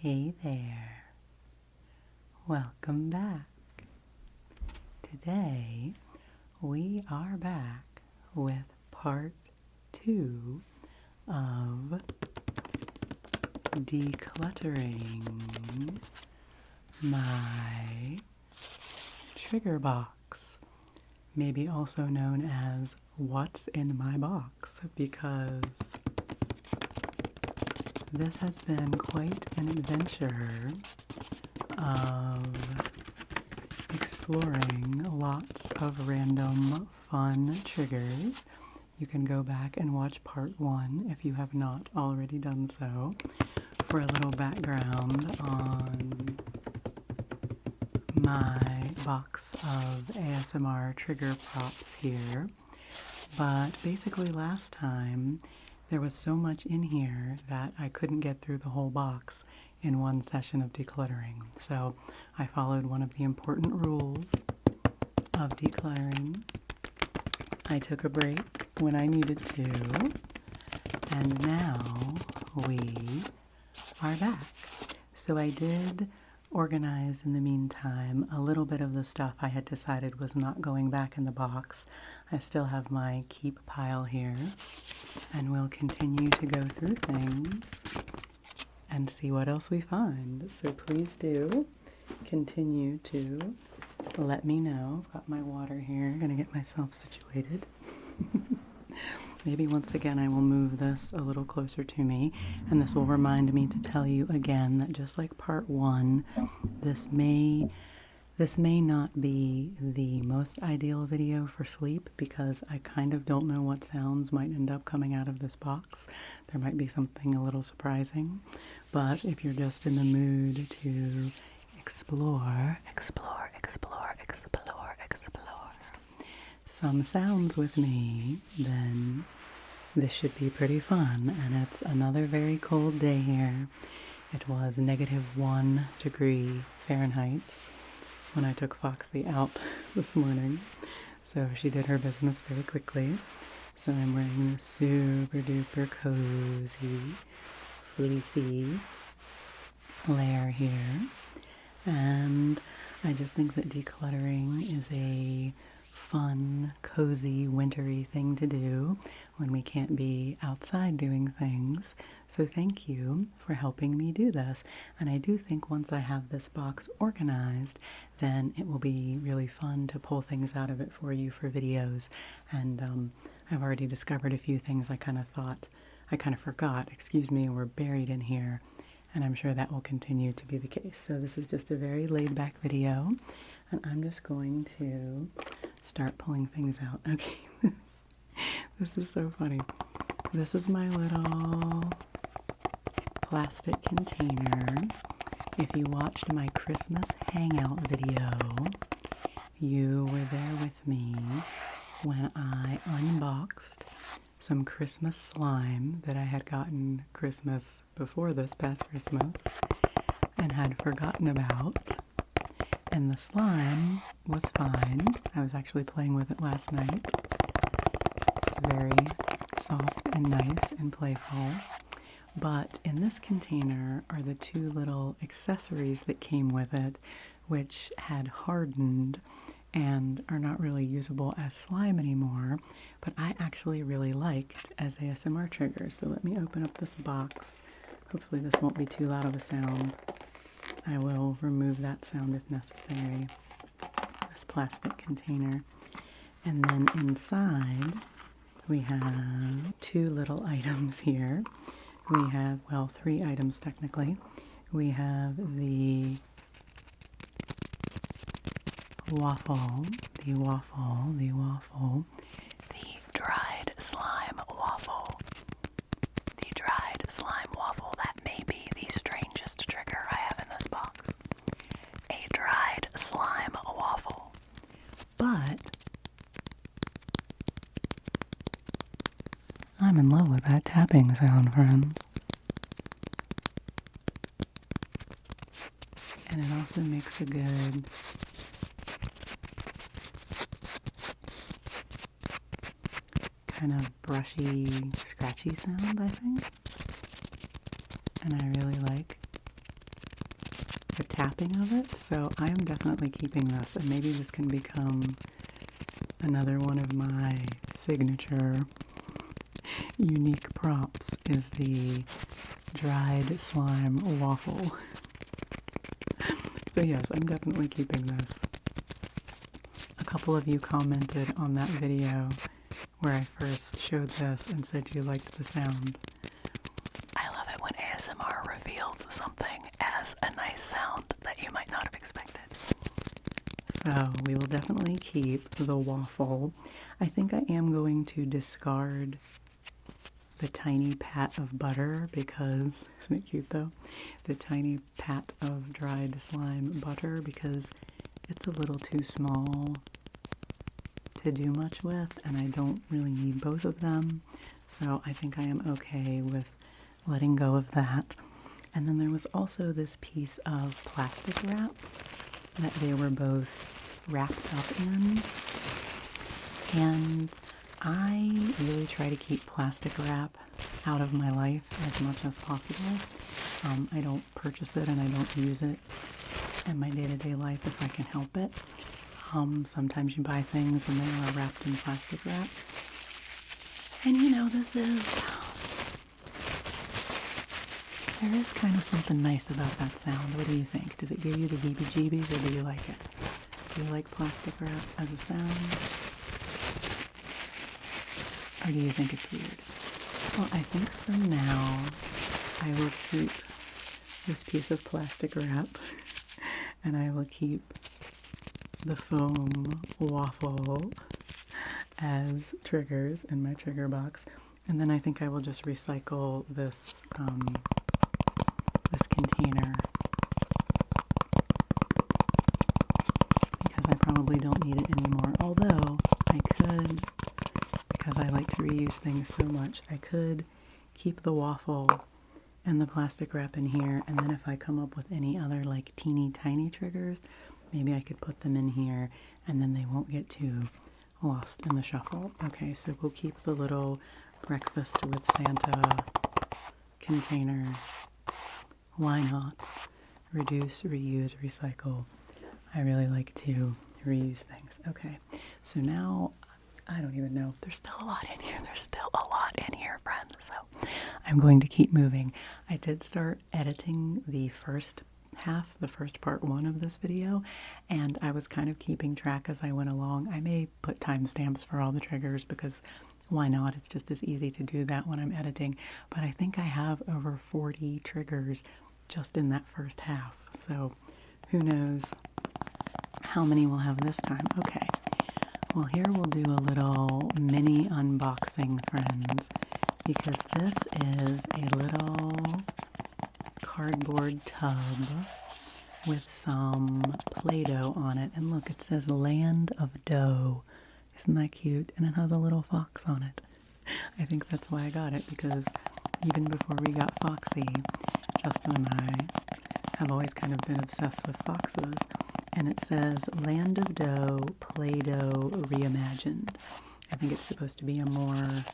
Hey there, welcome back. Today we are back with part 2 of decluttering my trigger box, maybe also known as what's in my box, because this has been quite an adventure of exploring lots of random fun triggers. You can go back and watch part 1 if you have not already done so for a little background on my box of ASMR trigger props here. But basically last time there was so much in here that I couldn't get through the whole box in one session of decluttering. So I followed one of the important rules of decluttering. I took a break when I needed to, and now we are back. So I did organize in the meantime a little bit of the stuff I had decided was not going back in the box. I still have my keep pile here, and we'll continue to go through things and see what else we find. So please do continue to let me know. Got my water here, gonna get myself situated. Maybe once again I will move this a little closer to me, and this will remind me to tell you again that just like part 1, this may not be the most ideal video for sleep because I kind of don't know what sounds might end up coming out of this box. There might be something a little surprising, but if you're just in the mood to explore some sounds with me, then this should be pretty fun. And it's another very cold day here. It was -1 degree Fahrenheit when I took Foxy out this morning, so she did her business very quickly. So I'm wearing this super duper cozy fleecy layer here, and I just think that decluttering is a fun, cozy, wintry thing to do when we can't be outside doing things. So thank you for helping me do this. And I do think once I have this box organized, then it will be really fun to pull things out of it for you for videos. And I've already discovered a few things I kind of forgot, were buried in here. And I'm sure that will continue to be the case. So this is just a very laid back video. And I'm just going to start pulling things out. Okay, this is so funny. This is my little plastic container. If you watched my Christmas hangout video, you were there with me when I unboxed some Christmas slime that I had gotten Christmas before this past Christmas and had forgotten about. And the slime was fine. I was actually playing with it last night. It's very soft and nice and playful. But in this container are the 2 little accessories that came with it, which had hardened and are not really usable as slime anymore, but I actually really liked as ASMR triggers. So let me open up this box. Hopefully this won't be too loud of a sound. I will remove that sound if necessary. This plastic container. And then inside we have 2 little items here. We have, well, 3 items technically. We have the waffle, the dried slime waffle. The dried slime waffle, that may be the strangest trigger I have in this box. A dried slime waffle. But I'm in love with that tapping sound, friends. And it also makes a good kind of brushy, scratchy sound, I think. And I really like the tapping of it, so I am definitely keeping this, and maybe this can become another one of my signature unique props is the dried slime waffle. So yes, I'm definitely keeping this. A couple of you commented on that video where I first showed this and said you liked the sound. I love it when ASMR reveals something as a nice sound that you might not have expected. So we will definitely keep the waffle. I think I am going to discard the tiny pat of butter because, isn't it cute though? The tiny pat of dried slime butter because it's a little too small to do much with, and I don't really need both of them. So I think I am okay with letting go of that. And then there was also this piece of plastic wrap that they were both wrapped up in. And I really try to keep plastic wrap out of my life as much as possible. I don't purchase it and I don't use it in my day-to-day life if I can help it. Sometimes you buy things and they are wrapped in plastic wrap. And you know, there is kind of something nice about that sound. What do you think? Does it give you the heebie-jeebies or do you like it? Do you like plastic wrap as a sound? Or do you think it's weird? Well, I think for now, I will keep this piece of plastic wrap and I will keep the foam waffle as triggers in my trigger box. And then I think I will just recycle this container because I probably don't need it anymore. Although I could, because I like to reuse things so much, I could keep the waffle and the plastic wrap in here, and then if I come up with any other like teeny tiny triggers, maybe I could put them in here and then they won't get too lost in the shuffle. Okay, so we'll keep the little breakfast with Santa container. Why not? Reduce, reuse, recycle. I really like to reuse things. Okay, so now I don't even know. There's still a lot in here. There's still a lot in here, friends. So I'm going to keep moving. I did start editing the first half, the first part 1 of this video, and I was kind of keeping track as I went along. I may put timestamps for all the triggers because why not? It's just as easy to do that when I'm editing. But I think I have over 40 triggers just in that first half. So who knows how many we'll have this time. Okay. Well, here we'll do a little mini unboxing, friends, because this is a little cardboard tub with some Play-Doh on it. And look, it says Land of Dough. Isn't that cute? And it has a little fox on it. I think that's why I got it, because even before we got Foxy, Justin and I have always kind of been obsessed with foxes. And it says Land of Dough, Play-Doh Reimagined. I think it's supposed to be a more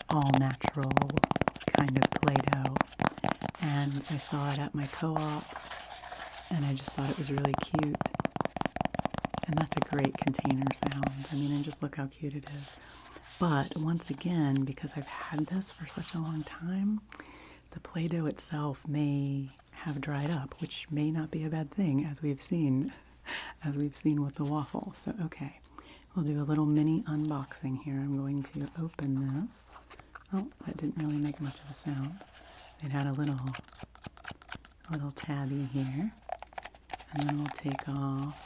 all-natural kind of Play-Doh. And I saw it at my co-op, and I just thought it was really cute. And that's a great container sound. I mean, and just look how cute it is. But once again, because I've had this for such a long time, the Play-Doh itself may have dried up, which may not be a bad thing, as we've seen with the waffle. So, okay, we'll do a little mini unboxing here. I'm going to open this. Oh, that didn't really make much of a sound. It had a little tabby here. And then we'll take off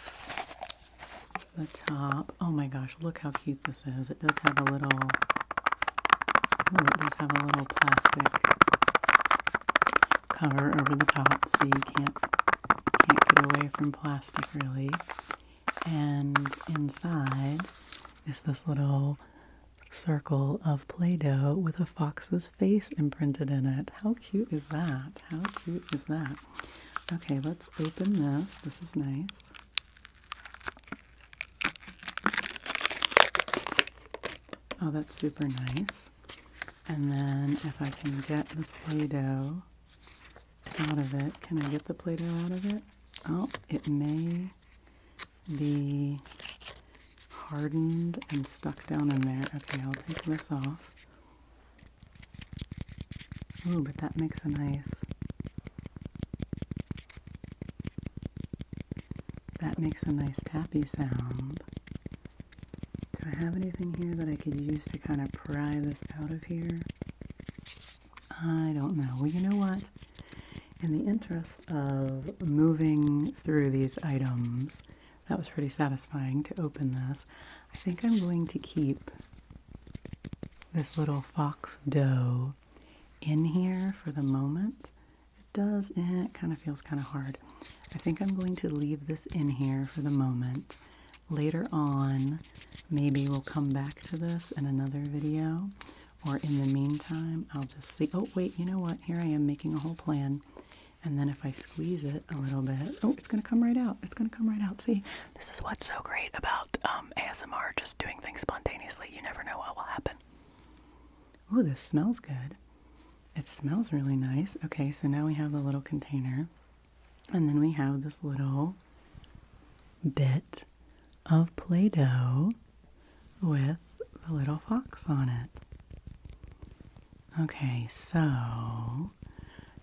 the top. Oh my gosh, look how cute this is. It does have a little, plastic cover over the top, so you can't get away from plastic really. And inside is this little circle of Play-Doh with a fox's face imprinted in it. How cute is that? How cute is that? Okay, let's open this. This is nice. Oh, that's super nice. And then if I can get the Play-Doh out of it. Can I get the Play-Doh out of it? Oh, it may be hardened and stuck down in there. Okay, I'll take this off. Ooh, but that makes a nice... That makes a nice tappy sound. Do I have anything here that I could use to kind of pry this out of here? I don't know. Well, you know what? In the interest of moving through these items, that was pretty satisfying to open this. I think I'm going to keep this little fox dough in here for the moment. It kind of feels kind of hard. I think I'm going to leave this in here for the moment. Later on, maybe we'll come back to this in another video, or in the meantime, I'll just see. Oh, wait, you know what? Here I am making a whole plan. And then if I squeeze it a little bit, oh, it's going to come right out. It's going to come right out. See, this is what's so great about ASMR, just doing things spontaneously. You never know what will happen. Oh, this smells good. It smells really nice. Okay, so now we have the little container. And then we have this little bit of Play-Doh with the little fox on it. Okay, so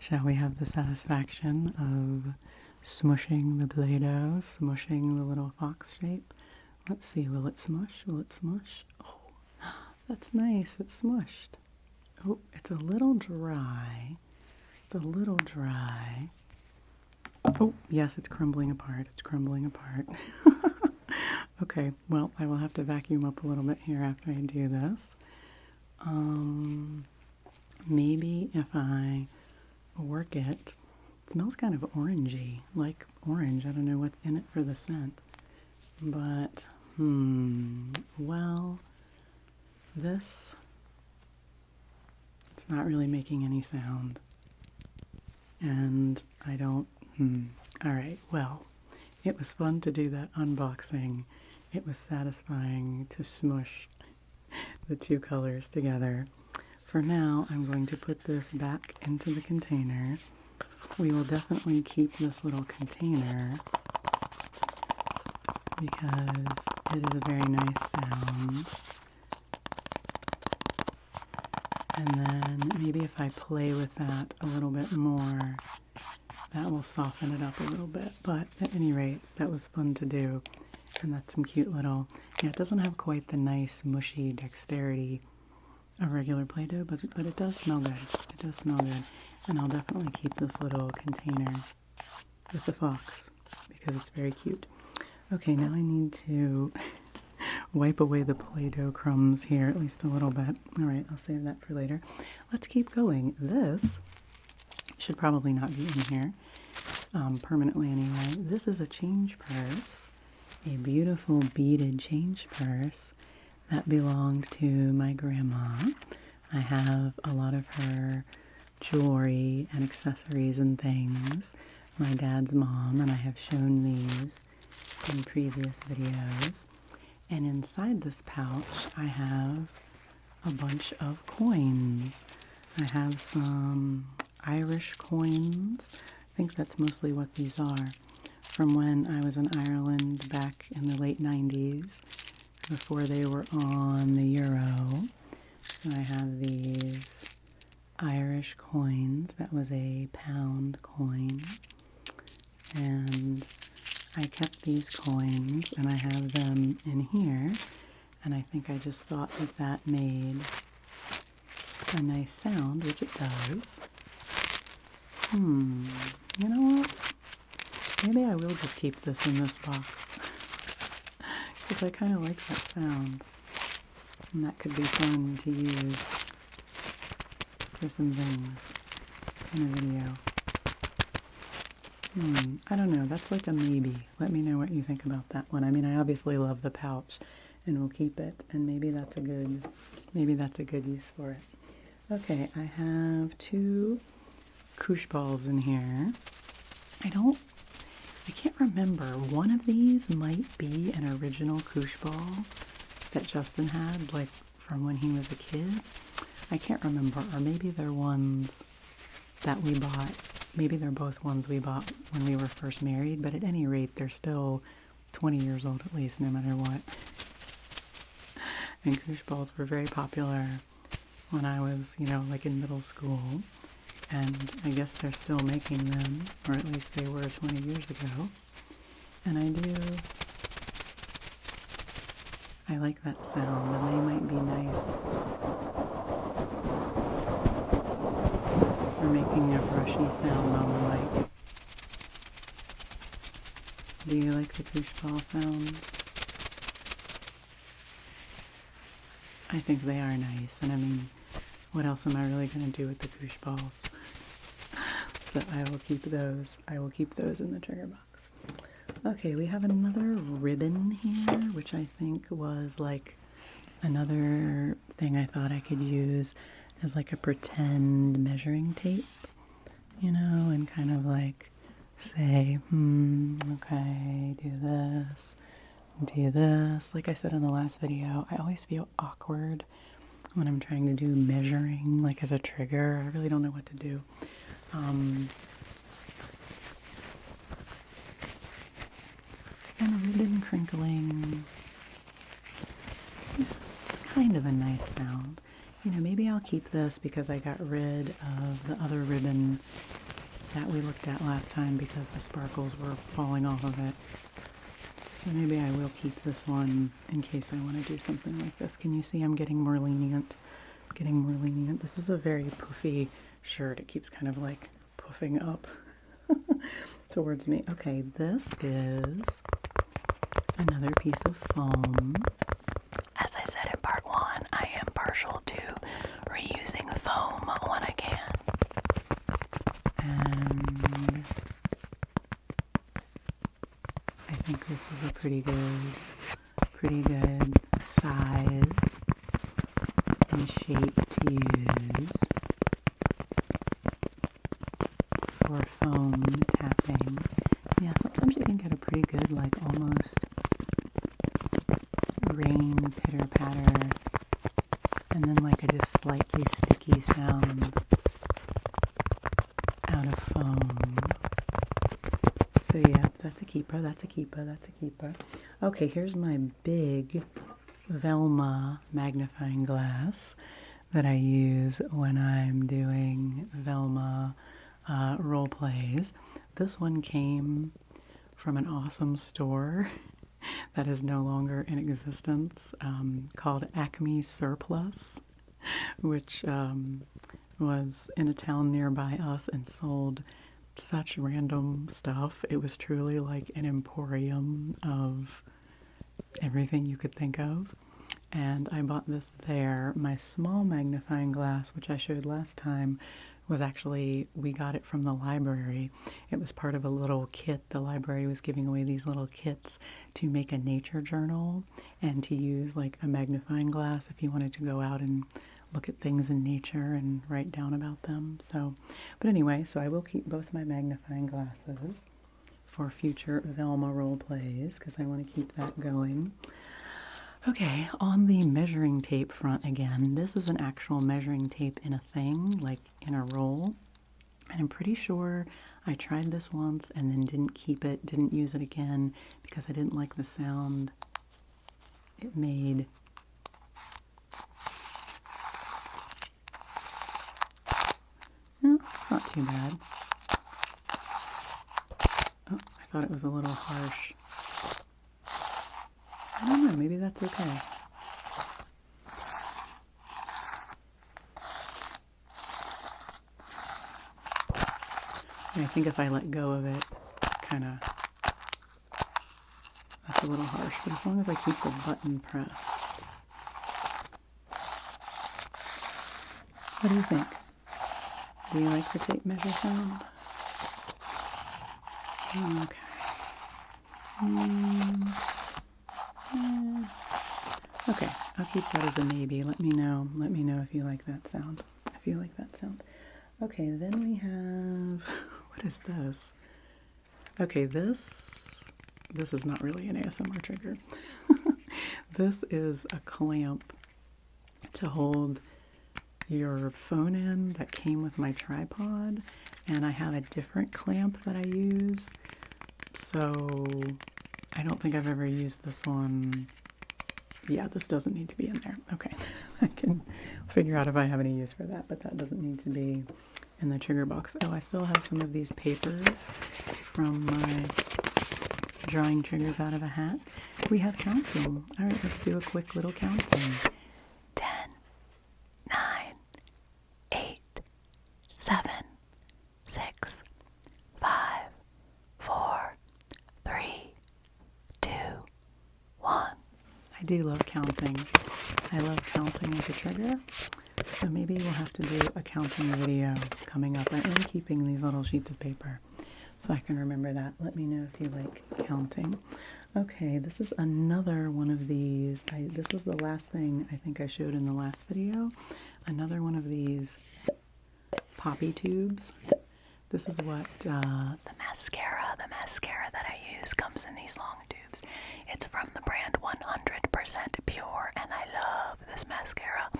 shall we have the satisfaction of smushing the Play-Doh, smushing the little fox shape? Let's see, will it smush? Will it smush? Oh, that's nice, it's smushed. Oh, it's a little dry. It's a little dry. Oh, yes, it's crumbling apart. It's crumbling apart. Okay, well, I will have to vacuum up a little bit here after I do this. Maybe if I work it, it smells kind of orangey, like orange. I don't know what's in it for the scent. But, well, this, it's not really making any sound. And I don't, all right, well, it was fun to do that unboxing. It was satisfying to smush the two colors together. For now, I'm going to put this back into the container. We will definitely keep this little container because it is a very nice sound. And then maybe if I play with that a little bit more, that will soften it up a little bit. But at any rate, that was fun to do. And that's some cute little, yeah, it doesn't have quite the nice mushy dexterity of regular Play-Doh, but it does smell good. It does smell good. And I'll definitely keep this little container with the fox because it's very cute. Okay, now I need to wipe away the Play-Doh crumbs here, at least a little bit. All right, I'll save that for later. Let's keep going. This should probably not be in here permanently anyway. This is a change purse, a beautiful beaded change purse that belonged to my grandma. I have a lot of her jewelry and accessories and things. My dad's mom, and I have shown these in previous videos. And inside this pouch, I have a bunch of coins. I have some Irish coins. I think that's mostly what these are. From when I was in Ireland back in the late 90s, before they were on the euro. So I have these Irish coins. That was a £1 coin. And I kept these coins, and I have them in here. And I think I just thought that that made a nice sound, which it does. You know what? Maybe I will just keep this in this box. Because I kind of like that sound. And that could be fun to use for some things in a video. I don't know. That's like a maybe. Let me know what you think about that one. I mean, I obviously love the pouch, and we'll keep it. And maybe that's a good use for it. Okay, I have 2 Koosh balls in here. I can't remember. One of these might be an original Koosh ball that Justin had, like from when he was a kid. I can't remember. Or maybe they're ones that we bought maybe they're both ones we bought when we were first married, but at any rate, they're still 20 years old at least, no matter what. And Koosh balls were very popular when I was, you know, like in middle school. And I guess they're still making them, or at least they were 20 years ago. And I like that sound, and they might be nice for making a brushy sound on the mic. Do you like the Koosh ball sounds? I think they are nice, and I mean, what else am I really going to do with the Koosh balls? So I will keep those. I will keep those in the trigger box. Okay, we have another ribbon here, which I think was like another thing I thought I could use as like a pretend measuring tape, you know, and kind of like say, okay, do this. Like I said in the last video, I always feel awkward when I'm trying to do measuring, like as a trigger. I really don't know what to do. And ribbon crinkling. Yeah, kind of a nice sound. You know, maybe I'll keep this because I got rid of the other ribbon that we looked at last time because the sparkles were falling off of it. So maybe I will keep this one in case I want to do something like this. Can you see I'm getting more lenient? This is a very puffy shirt. It keeps kind of like puffing up towards me. Okay, this is another piece of foam. As I said in part 1, I am partial to reusing foam when I can. And I think this is a pretty good size and shape to use for foam tapping. Yeah, sometimes you can get a pretty good, like almost rain pitter-patter, and then like a just slightly sticky sound out of foam. So yeah, that's a keeper. Okay, here's my big Velma magnifying glass that I use when I'm doing Velma role plays. This one came from an awesome store that is no longer in existence, called Acme Surplus, which was in a town nearby us and sold such random stuff. It was truly like an emporium of everything you could think of. And I bought this there. My small magnifying glass, which I showed last time, was actually, we got it from the library. It was part of a little kit. The library was giving away these little kits to make a nature journal and to use like a magnifying glass if you wanted to go out and look at things in nature and write down about them. So, but anyway, so I will keep both my magnifying glasses for future Velma role plays because I want to keep that going. Okay, on the measuring tape front again, this is an actual measuring tape in a thing, like in a roll. And I'm pretty sure I tried this once and then didn't keep it, didn't use it again because I didn't like the sound it made. No, it's not too bad. Oh, I thought it was a little harsh. I don't know, maybe that's okay. I think if I let go of it, that's a little harsh, but as long as I keep the button pressed. What do you think? Do you like the tape measure sound? Okay. Okay, I'll keep that as a maybe. Let me know if you like that sound. Okay, then we have, what is this? Okay, this is not really an ASMR trigger. This is a clamp to hold your phone in that came with my tripod, and I have a different clamp that I use, so I don't think I've ever used this one. Yeah, this doesn't need to be in there. Okay, I can figure out if I have any use for that, but that doesn't need to be in the trigger box. Oh, I still have some of these papers from my drawing triggers out of a hat. We have counting. All right, let's do a quick little counting. 10, 9, 8, 7, 6, 5, 4, 3, 2, 1. I do love counting. I love counting as a trigger. So maybe we'll have to do a counting video coming up. I am keeping these little sheets of paper so I can remember that. Let me know if you like counting. Okay, this is another one of these. This was the last thing I think I showed in the last video. Another one of these poppy tubes. This is what the mascara that I use comes in these long tubes. It's from the brand 100% Pure, and I love this mascara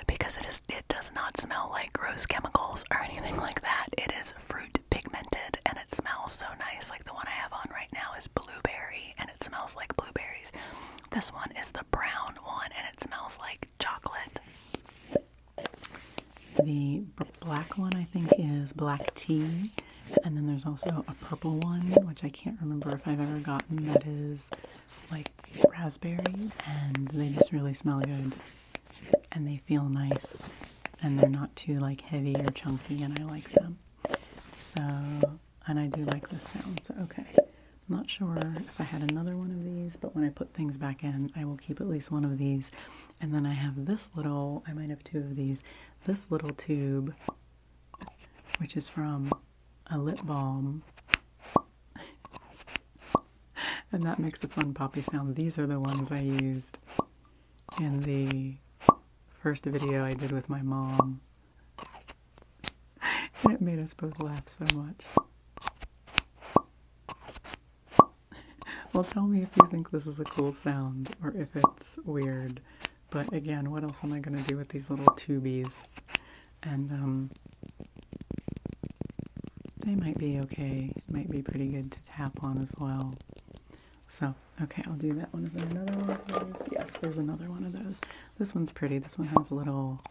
because it does not smell like gross chemicals or anything like that. It is fruit pigmented, and it smells so nice. Like the one I have on right now is blueberry, and it smells like blueberries. This one is the brown one, and it smells like chocolate. The black one, I think, is black tea. And then there's also a purple one, which I can't remember if I've ever gotten, that is like raspberry. And they just really smell good. And they feel nice. And they're not too like heavy or chunky, and I like them. So, and I do like this sound. So, okay. I'm not sure if I had another one of these, but when I put things back in, I will keep at least one of these. And then I have this little, I might have two of these, this little tube, which is from a lip balm, and that makes a fun poppy sound. These are the ones I used in the first video I did with my mom, and it made us both laugh so much. Well, tell me if you think this is a cool sound or if it's weird. But again, what else am I going to do with these little tubies? And they might be okay. Might be pretty good to tap on as well. So, okay, I'll do that one. Is there another one of those? Yes, there's another one of those. This one's pretty. This one has little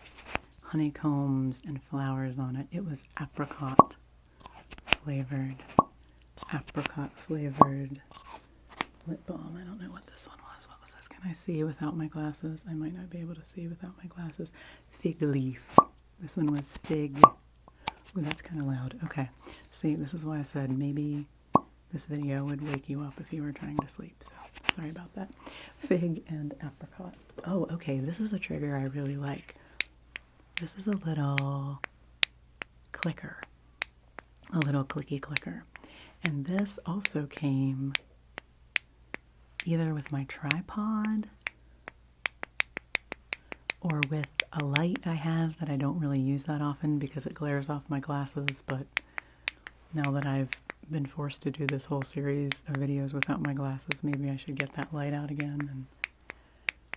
honeycombs and flowers on it. It was apricot flavored lip balm. I don't know what this one was. What was this? Can I see without my glasses? I might not be able to see without my glasses. Fig leaf. This one was fig. Ooh, that's kind of loud. Okay. See, this is why I said maybe this video would wake you up if you were trying to sleep. So, sorry about that. Fig and apricot. Oh, okay. This is a trigger I really like. This is a little clicker. A little clicky clicker. And this also came either with my tripod or with a light I have that I don't really use that often because it glares off my glasses, but now that I've been forced to do this whole series of videos without my glasses, maybe I should get that light out again and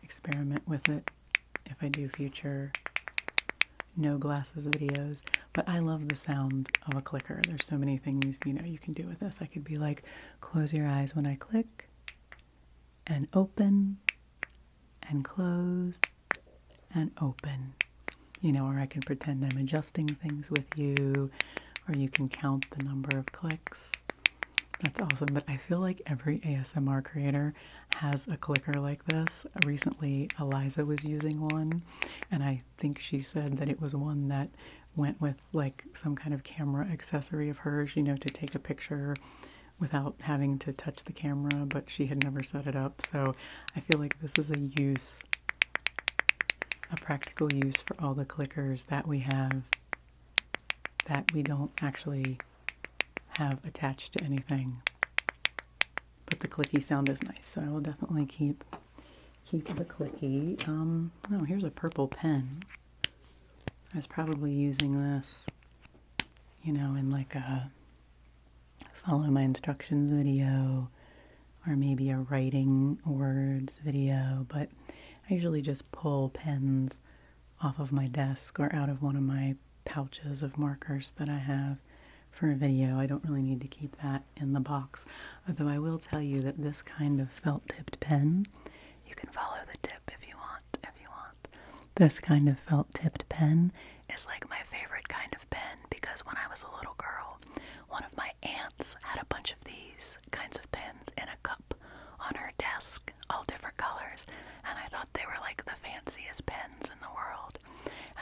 experiment with it if I do future no glasses videos. But I love the sound of a clicker. There's so many things, you know, you can do with this. I could be like, close your eyes when I click, and open, and close, and open. You know, or I can pretend I'm adjusting things with you, or you can count the number of clicks. That's awesome. But I feel like every ASMR creator has a clicker like this. Recently, Eliza was using one, and I think she said that it was one that went with like some kind of camera accessory of hers, you know, to take a picture without having to touch the camera, but she had never set it up. So I feel like this is a practical use for all the clickers that we have that we don't actually have attached to anything. But the clicky sound is nice, so I will definitely keep the clicky. Oh, here's a purple pen. I was probably using this, you know, in like a follow my instructions video, or maybe a writing words video, but I usually just pull pens off of my desk or out of one of my pouches of markers that I have for a video. I don't really need to keep that in the box. Although I will tell you that this kind of felt-tipped pen, you can follow the tip if you want. This kind of felt-tipped pen is like my favorite kind of pen because when I was a little girl, one of my aunts had a bunch of these kinds of pens in a cup on her desk, all different colors, and I thought they were like the fanciest pens in the world,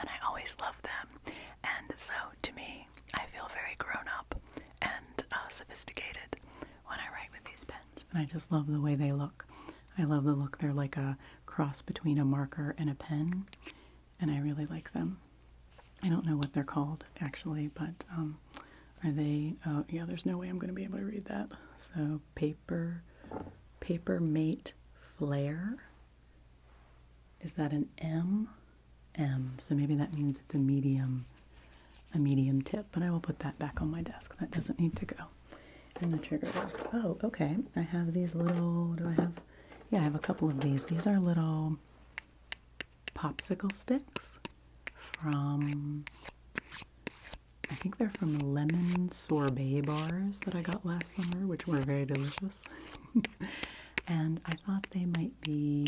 and I always loved them. And so to me, I feel very grown up and sophisticated when I write with these pens, and I just love the way they look. I love the look. They're like a cross between a marker and a pen, and I really like them. I don't know what they're called actually, but are they, oh yeah, there's no way I'm going to be able to read that. So Paper Mate Flare. Is that an M? M. So maybe that means it's a medium tip, but I will put that back on my desk. That doesn't need to go in the trigger box. Oh, okay. I have these little, do I have? Yeah, I have a couple of these. These are little popsicle sticks from, I think they're from lemon sorbet bars that I got last summer, which were very delicious. And I thought they might be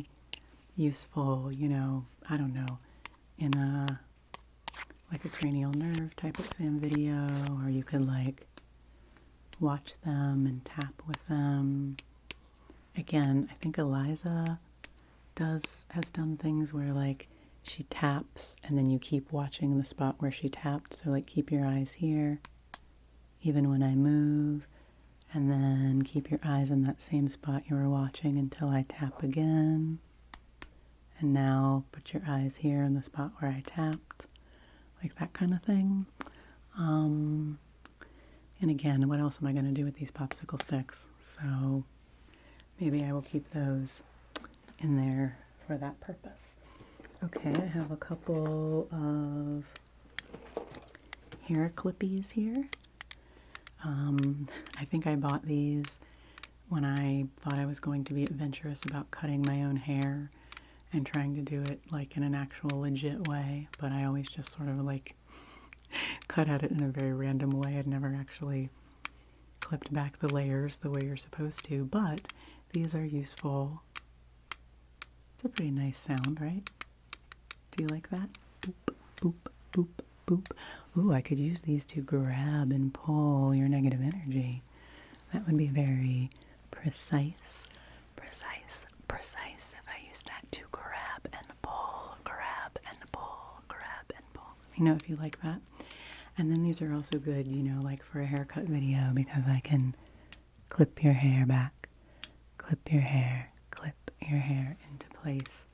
useful, you know, I don't know, in a, like a cranial nerve type exam video, or you could like watch them and tap with them. Again, I think Eliza has done things where like she taps and then you keep watching the spot where she tapped. So like keep your eyes here, even when I move, and then keep your eyes in that same spot you were watching until I tap again. And now put your eyes here in the spot where I tapped, like that kind of thing. And again, what else am I going to do with these popsicle sticks? So maybe I will keep those in there for that purpose. Okay, I have a couple of hair clippies here. I think I bought these when I thought I was going to be adventurous about cutting my own hair and trying to do it like in an actual legit way, but I always just sort of like cut at it in a very random way. I'd never actually clipped back the layers the way you're supposed to, but these are useful. It's a pretty nice sound, right? Do you like that? Boop, boop, boop, boop. Ooh, I could use these to grab and pull your negative energy. That would be very precise if I used that to grab and pull, grab and pull, grab and pull. Let me know if you like that. And then these are also good, you know, like for a haircut video, because I can clip your hair back, clip your hair into place.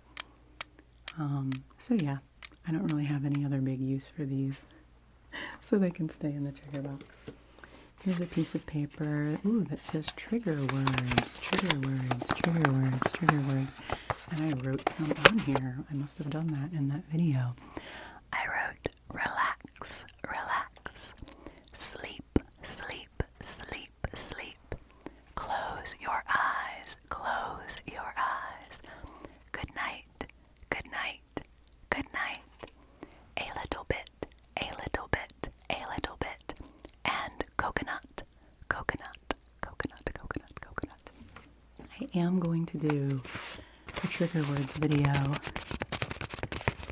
So yeah, I don't really have any other big use for these, so they can stay in the trigger box. Here's a piece of paper, ooh, that says trigger words, trigger words, trigger words, trigger words. And I wrote some on here. I must have done that in that video. I wrote, relax, relax, sleep, sleep, sleep, sleep. Close your eyes, close your eyes. Good night, good night, good night. A little bit, a little bit, a little bit. And coconut, coconut, coconut, coconut, coconut. I am going to do a trigger words video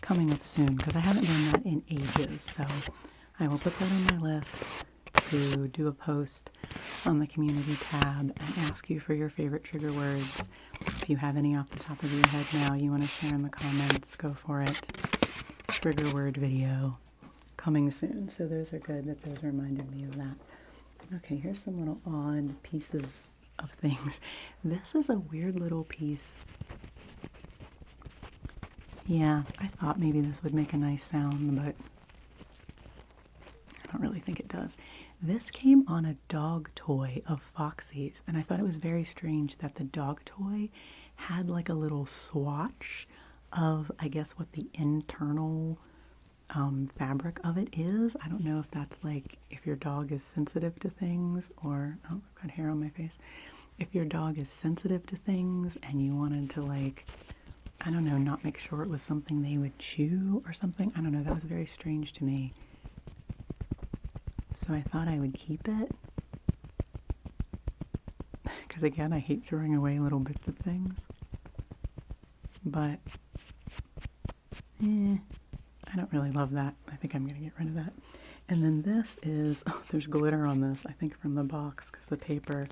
coming up soon because I haven't done that in ages, so I will put that on my list to do a post on the community tab and ask you for your favorite trigger words. If you have any off the top of your head now you want to share in the comments, go for it. Trigger word video coming soon. So those are good that those reminded me of that. Okay, here's some little odd pieces of things. This is a weird little piece. Yeah, I thought maybe this would make a nice sound, but I don't really think it does. This came on a dog toy of Foxy's, and I thought it was very strange that the dog toy had like a little swatch of, I guess, what the internal fabric of it is. I don't know if that's like if your dog is sensitive to things, or, oh, I've got hair on my face. If your dog is sensitive to things and you wanted to like, I don't know, not make sure it was something they would chew or something. I don't know, that was very strange to me. So I thought I would keep it. Because again, I hate throwing away little bits of things. But, I don't really love that. I think I'm going to get rid of that. And then this is, oh, there's glitter on this, I think from the box, because the paper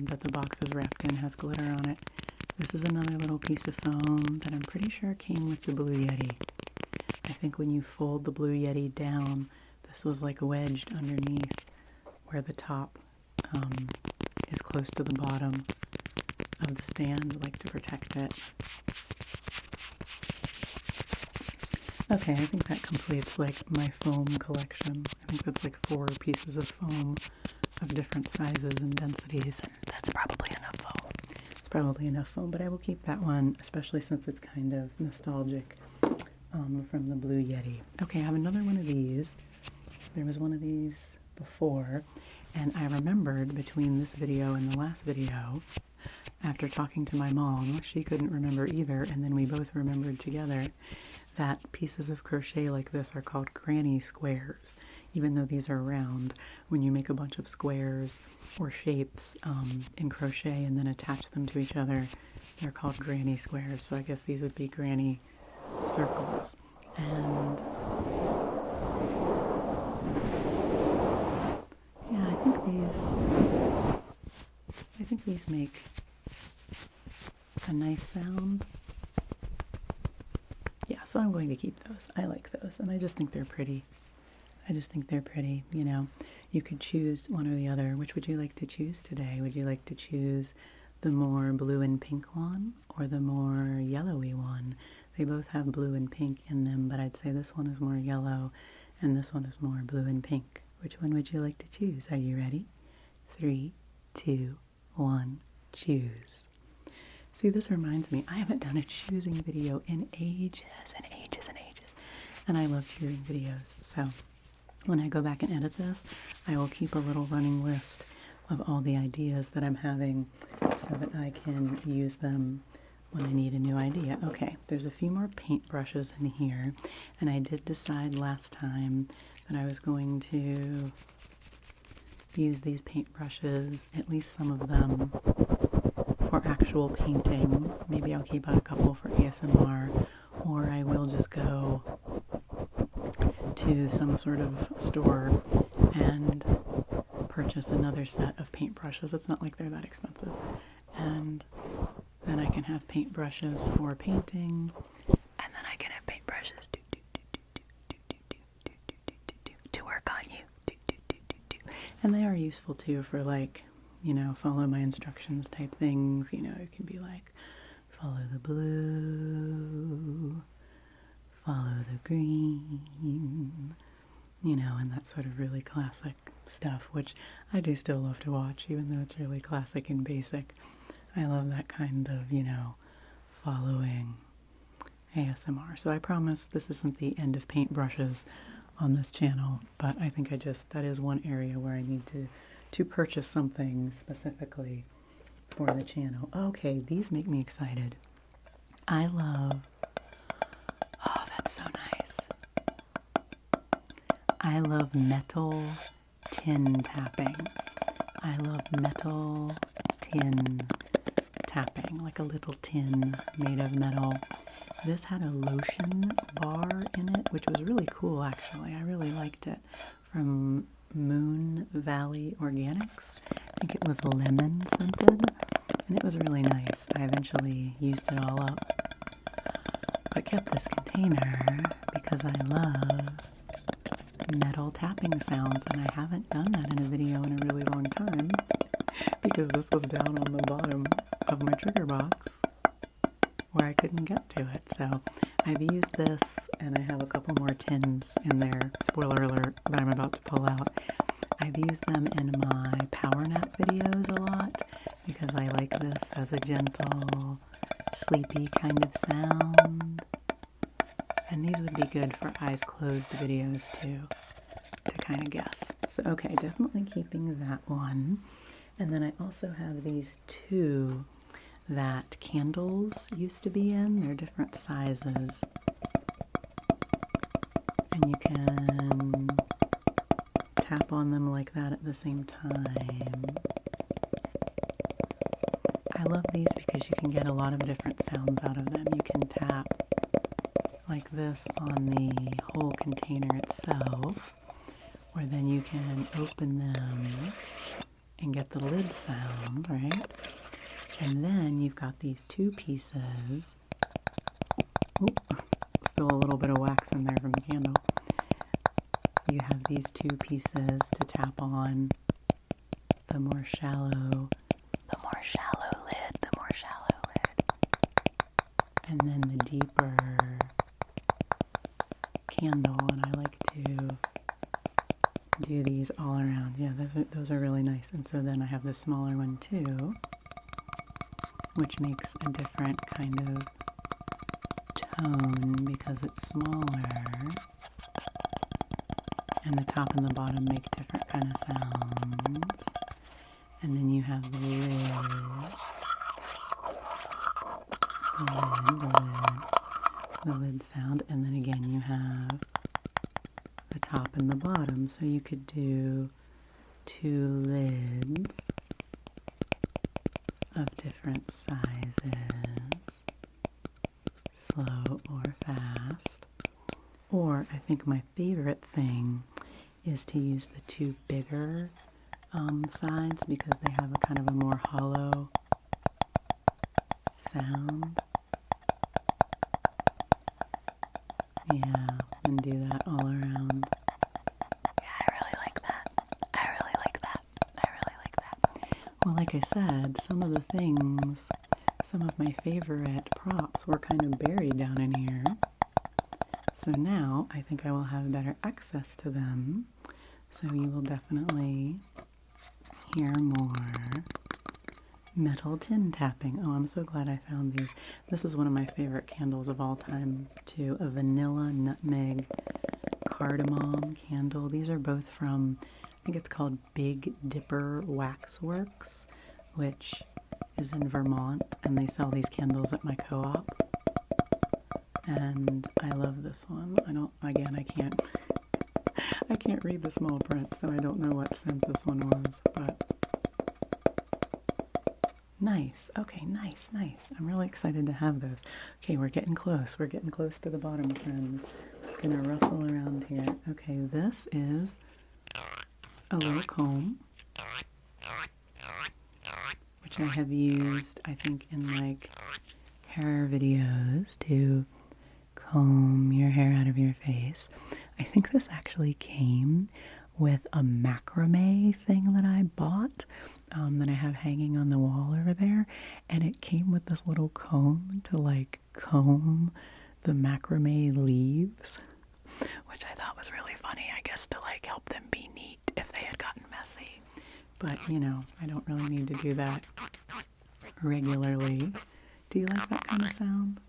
that the box is wrapped in has glitter on it. This is another little piece of foam that I'm pretty sure came with the Blue Yeti. I think when you fold the Blue Yeti down, this was like wedged underneath where the top is close to the bottom of the stand, like to protect it. Okay, I think that completes like my foam collection. I think that's like 4 pieces of foam of different sizes and densities, and that's probably enough foam. It's probably enough foam, but I will keep that one, especially since it's kind of nostalgic from the Blue Yeti. Okay, I have another one of these. There was one of these before, and I remembered between this video and the last video, after talking to my mom, she couldn't remember either, and then we both remembered together that pieces of crochet like this are called granny squares. Even though these are round, when you make a bunch of squares or shapes in crochet and then attach them to each other, they're called granny squares. So I guess these would be granny circles. And yeah, I think these make a nice sound. Yeah, so I'm going to keep those. I like those, and I just think they're pretty. You know. You could choose one or the other. Which would you like to choose today? Would you like to choose the more blue and pink one or the more yellowy one? They both have blue and pink in them, but I'd say this one is more yellow and this one is more blue and pink. Which one would you like to choose? Are you ready? 3, 2, 1, choose. See, this reminds me, I haven't done a choosing video in ages and ages and ages. And I love choosing videos. So when I go back and edit this, I will keep a little running list of all the ideas that I'm having so that I can use them when I need a new idea. Okay, there's a few more paintbrushes in here. And I did decide last time that I was going to use these paintbrushes, at least some of them, for actual painting. Maybe I'll keep out a couple for ASMR, or I will just go to some sort of store and purchase another set of paintbrushes. It's not like they're that expensive. And then I can have paintbrushes for painting, and then I can have paintbrushes to work on you. And they are useful too for, like, you know, follow my instructions type things. You know, it can be like, follow the blue, follow the green, you know, and that sort of really classic stuff, which I do still love to watch, even though it's really classic and basic. I love that kind of, you know, following ASMR. So I promise this isn't the end of paintbrushes on this channel, but I think that is one area where I need to purchase something specifically for the channel. Okay, these make me excited. I love, oh, that's so nice. I love metal tin tapping. I love metal tin tapping, like a little tin made of metal. This had a lotion bar in it, which was really cool, actually. I really liked it. From Moon Valley Organics. I think it was lemon scented, and it was really nice. I eventually used it all up, but kept this container because I love metal tapping sounds, and I haven't done that in a video in a really long time because this was down on the bottom of my trigger box where I couldn't get to it. So I've used this, and I have a couple more tins in there, spoiler alert, that I'm about to pull out. I've used them in my power nap videos a lot because I like this as a gentle, sleepy kind of sound. And these would be good for eyes closed videos too, to kind of guess. So okay, definitely keeping that one. And then I also have these two that candles used to be in. They're different sizes. And you can tap on them like that at the same time. I love these because you can get a lot of different sounds out of them. You can tap like this on the whole container itself, or then you can open them and get the lid sound, right? And then you've got these two pieces. Oop, still a little bit of wax in there from the candle. You have these two pieces to tap on the more shallow lid. And then the deeper candle, and I like to do these all around. Yeah, those are really nice. And so then I have the smaller one too, which makes a different kind of tone because it's smaller. And the top and the bottom make different kind of sounds. And then you have the lid. The lid sound, and then again you have the top and the bottom, so you could do two lids of different sizes, slow or fast. Or I think my favorite thing is to use the two bigger sides because they have a kind of a more hollow sound. Yeah, and do that all around. Yeah, I really like that. Well, like I said, some of the things, some of my favorite props were kind of buried down in here. So now I think I will have better access to them. So you will definitely hear more metal tin tapping. Oh, I'm so glad I found these. This is one of my favorite candles of all time too, a vanilla nutmeg cardamom candle. These are both from, I think it's called Big Dipper Waxworks, which is in Vermont, and they sell these candles at my co-op. And I love this one. I can't read the small print, so I don't know what scent this one was, but nice. Okay, nice. I'm really excited to have those. Okay, we're getting close. We're getting close to the bottom, friends. I'm gonna rustle around here. Okay, this is a little comb, which I have used, I think, in like hair videos to comb your hair out of your face. I think this actually came with a macrame thing that I bought that I have hanging on the wall over there, and it came with this little comb to like comb the macrame leaves, which I thought was really funny, I guess, to like help them be neat if they had gotten messy. But you know, I don't really need to do that regularly. Do you like that kind of sound?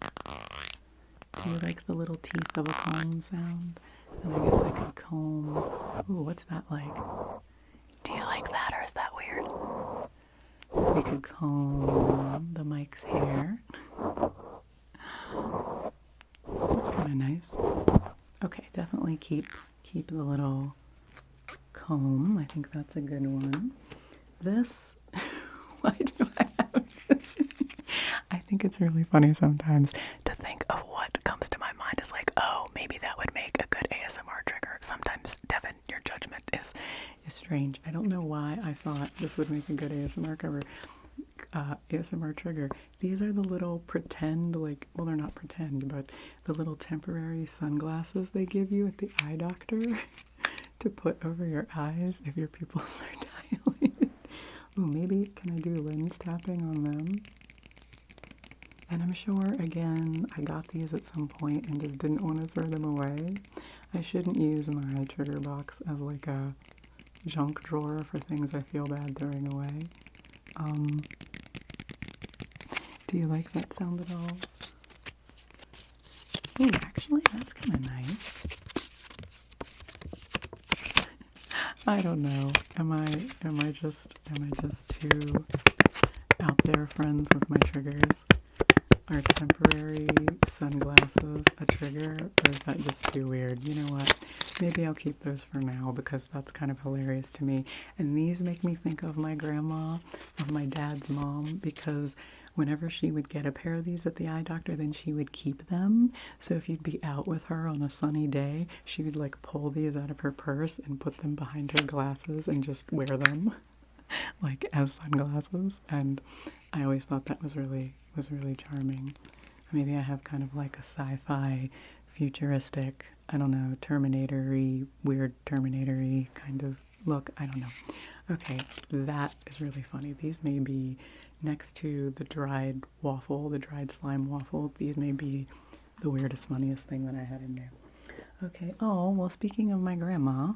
Do you like the little teeth of a comb sound? And I guess I could comb. Ooh, what's that like? Do you like that, or is that weird? We could comb the Mike's hair. That's kind of nice. Okay, definitely keep the little comb. I think that's a good one. This, why do I have this? I think it's really funny sometimes to think of what comes to my mind as like, oh, maybe that would make a good ASMR trigger. Sometimes, Devin, your judgment is strange. I don't know why I thought this would make a good ASMR cover. ASMR trigger. These are the little pretend, like, well, they're not pretend, but the little temporary sunglasses they give you at the eye doctor to put over your eyes if your pupils are dilated. Ooh, maybe can I do lens tapping on them? And I'm sure, again, I got these at some point and just didn't want to throw them away. I shouldn't use my trigger box as like a junk drawer for things I feel bad throwing away. Do you like that sound at all? Oh, actually, that's kind of nice. I don't know. Am I just too out there, friends, with my triggers? Are temporary sunglasses a trigger, or is that just too weird? You know what? Maybe I'll keep those for now because that's kind of hilarious to me. And these make me think of my grandma, of my dad's mom, because whenever she would get a pair of these at the eye doctor, then she would keep them. So if you'd be out with her on a sunny day, she would like pull these out of her purse and put them behind her glasses and just wear them like as sunglasses. And I always thought that was really charming. Maybe I have kind of like a sci-fi, futuristic, I don't know, Terminator-y, weird Terminator-y kind of look. I don't know. Okay, that is really funny. These may be next to the dried waffle, the dried slime waffle. These may be the weirdest, funniest thing that I had in there. Okay, oh, well, speaking of my grandma,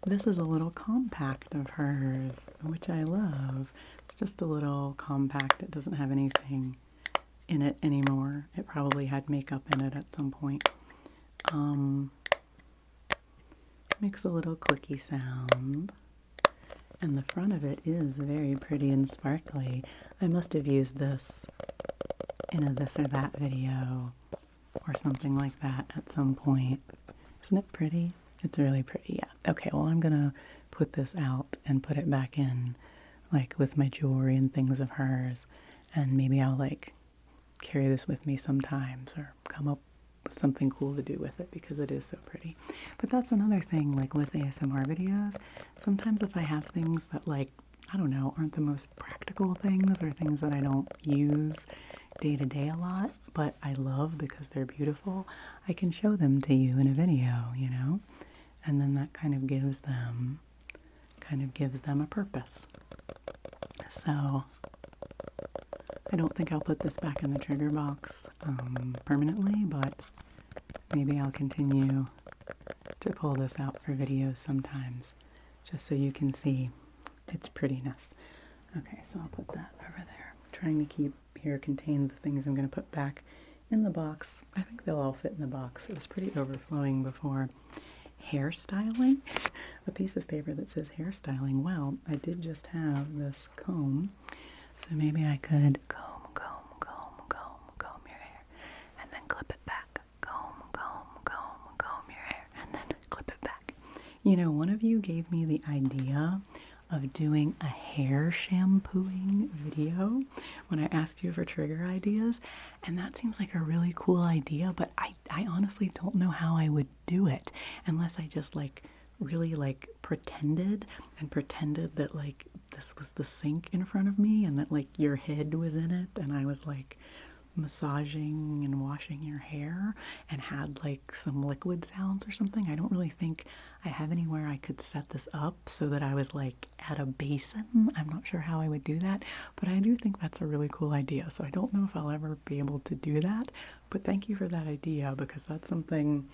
this is a little compact of hers, which I love. It's just a little compact. It doesn't have anything in it anymore. It probably had makeup in it at some point. Makes a little clicky sound. And the front of it is very pretty and sparkly. I must have used this in a this or that video or something like that at some point. Isn't it pretty? It's really pretty, yeah. Okay, well, I'm gonna put this out and put it back in, like with my jewelry and things of hers. And maybe I'll like carry this with me sometimes or come up with something cool to do with it because it is so pretty. But that's another thing, like with ASMR videos, sometimes if I have things that like, I don't know, aren't the most practical things or things that I don't use day to day a lot, but I love because they're beautiful, I can show them to you in a video, you know? And then that kind of gives them a purpose. So I don't think I'll put this back in the trigger box permanently, but maybe I'll continue to pull this out for videos sometimes, just so you can see its prettiness. Okay, so I'll put that over there. I'm trying to keep here contain the things I'm going to put back in the box. I think they'll all fit in the box. It was pretty overflowing before. Hairstyling, a piece of paper that says hairstyling. Well, I did just have this comb, so maybe I could comb your hair, and then clip it back. Comb your hair, and then clip it back. You know, one of you gave me the idea of doing a hair shampooing video when I asked you for trigger ideas, and that seems like a really cool idea, but I honestly don't know how I would do it unless I just like really like pretended that like this was the sink in front of me and that like your head was in it and I was like massaging and washing your hair and had like some liquid sounds or something. I don't really think I have anywhere I could set this up so that I was like at a basin. I'm not sure how I would do that, but I do think that's a really cool idea. So I don't know if I'll ever be able to do that, but thank you for that idea because that's something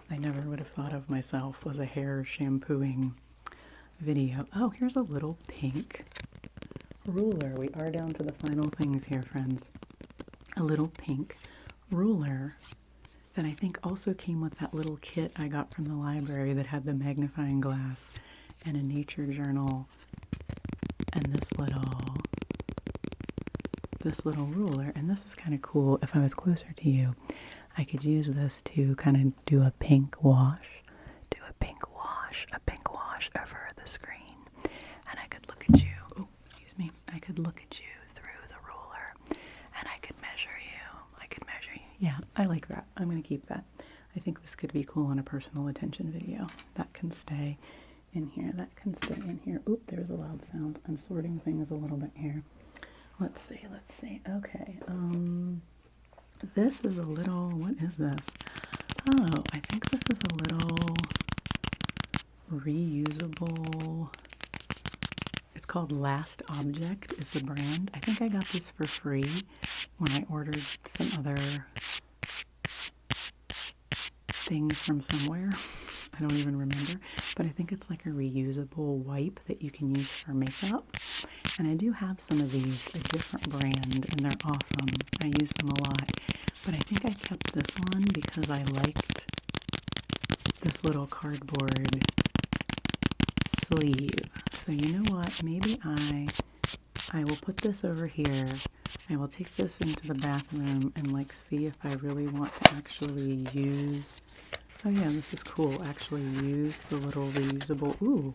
I never would have thought of myself, was a hair shampooing video. Oh, here's a little pink ruler. We are down to the final things here, friends. A little pink ruler that I think also came with that little kit I got from the library that had the magnifying glass and a nature journal and this little ruler. And this is kind of cool. If I was closer to you, I could use this to kind of do a pink wash over the screen. And I could look at you. Oh, excuse me. I could look at you through the ruler and I could measure you. Yeah, I like that. I'm going to keep that. I think this could be cool in a personal attention video. That can stay in here. Oop, there's a loud sound. I'm sorting things a little bit here. Let's see. Okay. This is a little, what is this? Oh, I think this is a little reusable. It's called Last Object is the brand. I think I got this for free when I ordered some other things from somewhere. I don't even remember, but I think it's like a reusable wipe that you can use for makeup. And I do have some of these, a different brand, and they're awesome. I use them a lot. But I think I kept this one because I liked this little cardboard sleeve. So you know what? Maybe I I will put this over here. I will take this into the bathroom and like see if I really want to actually use, oh yeah, this is cool, actually use the little reusable, ooh.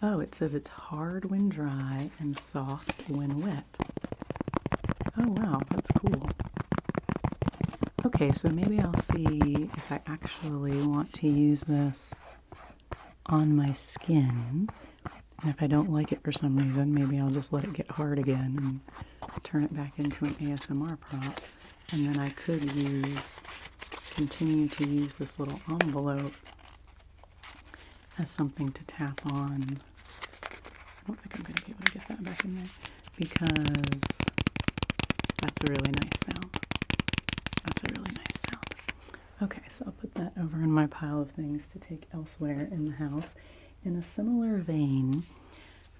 Oh, it says it's hard when dry and soft when wet. Oh wow, that's cool. Okay, so maybe I'll see if I actually want to use this on my skin. And if I don't like it for some reason, maybe I'll just let it get hard again and turn it back into an ASMR prop. And then I could continue to use this little envelope as something to tap on. I don't think I'm going to be able to get that back in there because that's a really nice sound. That's a really nice sound. Okay, so I'll put that over in my pile of things to take elsewhere in the house. In a similar vein,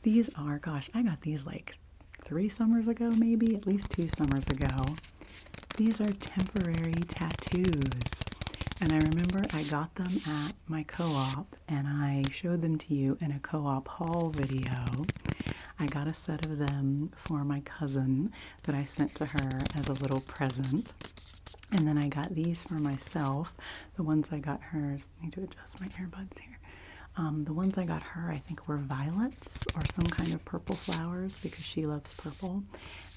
these are, gosh, I got these like 3 summers ago, maybe, at least 2 summers ago. These are temporary tattoos. And I remember I got them at my co-op, and I showed them to you in a co-op haul video. I got a set of them for my cousin that I sent to her as a little present. And then I got these for myself. The ones I got her, I need to adjust my earbuds here. The ones I got her, I think, were violets or some kind of purple flowers because she loves purple.